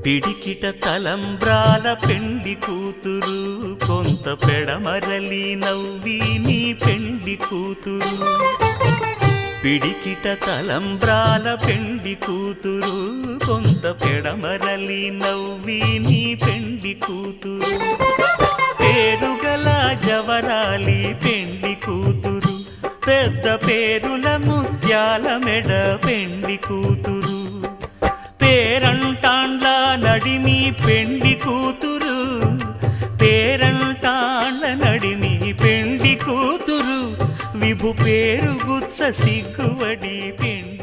పిడికిట తలంబ్రాల పెండ్లి కూతురు కొంత పెడమరలి నవ్వి నీ పెండ్లి కూతురు పిడికిట తలంబ్రాల పెండ్లి కూతురు కొంత పెడమరలి నవ్వి నీ పెండ్లి కూతురు పేరుగల జవరాలి పెండ్లి కూతురు పెద్ద పేరుల ముత్యాల మెడ పెండ్లి కూతురు పేరంటాండ్ల నడిమి పెండ్లి కూతురు పేరంటాండ్ల నడిమి పెండ్లి కూతురు విభు పేరు గుత్స సిగ్గువడి పెండ్లి